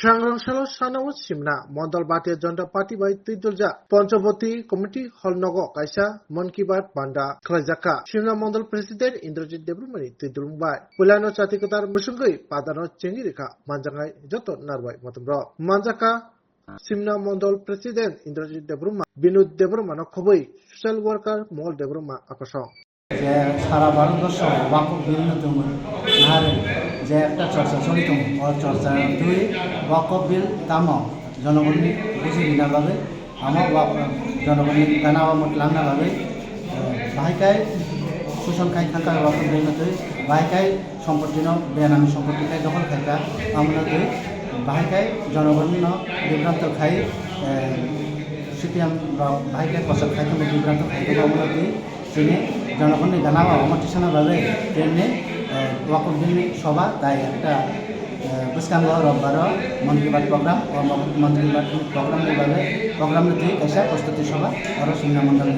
सांग्रांशाल सानाव सिमना मंडल Bharatiya Janata party bai Tidulja Panchabati Committee Hall Nogo Kaisa Mon Ki Baat Banda Krajaka Simna Mandal President Indrajit Debrumani Tidulungbai Pulano Chatikotar Musungai Padano Chengirika Manjangai Joto Narbai Matambro Manjaka Simna Mandal President Indrajit Debruma Binud Debruma Khoboi Social Worker Mol Debruma Akasong যে সারা ভারতবর্ষ ওয়াকফ বিল নতুন নারে যে একটা চর্চা চলিত ও চর্চা দুই ওয়াকফ বিল তাম জনগণনি বুঝি বিনা ভাবে আমার জনগণনি গানাওয়া মতলাংনা ভাবে বাহাইকাই শোষণ খাই থাকা ওয়াকফ বিল নতুন বাহাইকাই সম্পত্তি ন বেনামি সম্পত্তি খাই দখল খাইকা আমরা দুই বাহাইকাই জনগণনি ন বিভ্রান্ত খাই সিপিএম বাহাইকাই ফসল খাইতে বিভ্রান্ত খাইতে আমরা দুই তিনি জনগণের জানাবা অমর্টিশনা ভাবে তেমনি ওয়াকফ বিল সভা তাই একটা বুসকাঙ্গ রোববার মন কি বাত প্রোগ্রাম ও মন কি বাত প্রোগ্রাম নিয়ে कैसा প্রস্তুতি সভা আর সিমনা মন্ডল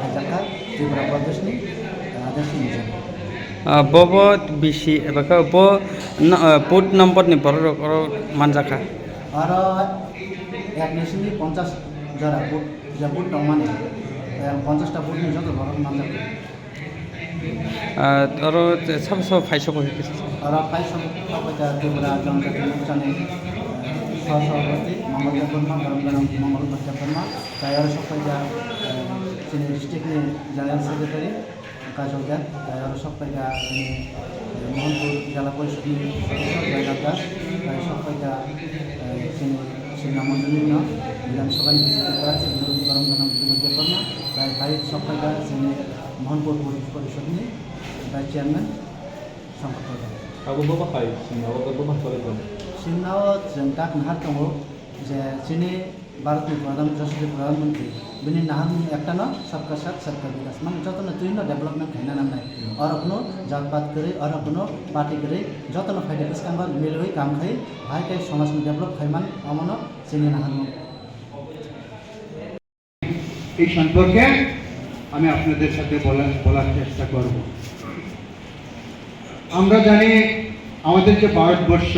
হাজাকা ত্রিপুরা প্রদেশনি আদেশ নিয়েছে ববত বিসি এবাকা ব বুট নম্বর নি বড় মানজাকা আর এক নেশনি 50 জরা বুট যা বুট মানে 50টা বুট নিয়ে যত বড় মানজাকা আর সব ফাইসব হয়েছে আর ফাইসব কয়টা ত্রিপুরা জনজাতি মোর্চানে সহসভাপতি মঙ্গল বর্মা গরম মঙ্গল বর্মা তাই আর সব কয়টা ডিস্ট্রিক্ট জেনারেল সেক্রেটারি কাজল দেন তাই আর সব কয়টা মোহনপুর জেলা পরিষদ সদস্য দাস তাই সব কয়টা সিমনা মন্ডলী বিধানসভা নির্বাচিত করা গরম বিনোদ বর্মা তাই ভাই সব কয়টা মোহনপুর পরিষদ নিয়ে ভাইস চেয়ারম্যান সম্পর্ক সিমনাও जों दा नाहार दङ जे जोंनि भारतनि प्रधानमन्त्री बिनि नाहार একটা न सबका साथ सबका विकास মানে যত না তুই না ডেভেলপমেন্ট খাইনা নামনাই আর কোনো জাতপাত করে আর কোনো পার্টি করে যত না ফাইদা ইসকাঙ্গ মিল হই কাম খাই ভাই কাই সমাজ ডেভেলপ খাইমান আমনো जोंनि নাহার এই সম্পর্কে আমি আপনাদের সাথে বলার চেষ্টা করব। আমরা জানি আমাদের যে ভারতবর্ষ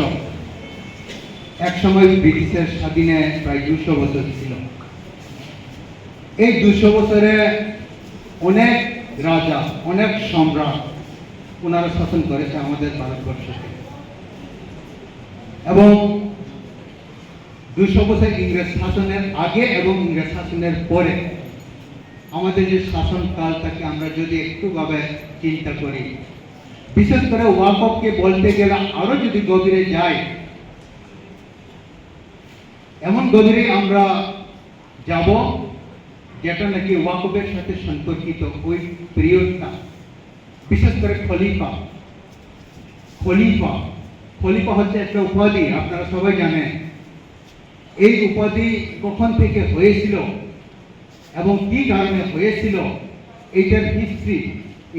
একসময় ব্রিটিশের স্বাধীনে প্রায় 200 বছর ছিল। এই 200 বছরে অনেক রাজা অনেক সম্রাট ওনারা শাসন করেছে আমাদের ভারতবর্ষকে এবং 200 বছর ইংরেজ শাসনের আগে এবং ইংরেজ শাসনের পরে আমাদের যে শাসনকালটাকে আমরা যদি একটুভাবে চিন্তা করি বিশেষ করে ওয়াকফকে বলতে গেলে আরো যদি গভীরে যাই এমন গভীরে আমরা যাব যেটা নাকি ওয়াকফের সাথে সম্পর্কিত ওই পিরিয়ডটা বিশেষ করে খলিফা হচ্ছে একটা উপাধি আপনারা সবাই জানেন এই উপাধি কখন থেকে হয়েছিল এবং কি কারণে হয়েছিল এইটার হিস্ট্রি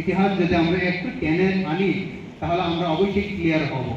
ইতিহাস যদি আমরা একটু টেনে আনি তাহলে আমরা অবশ্যই ক্লিয়ার হব।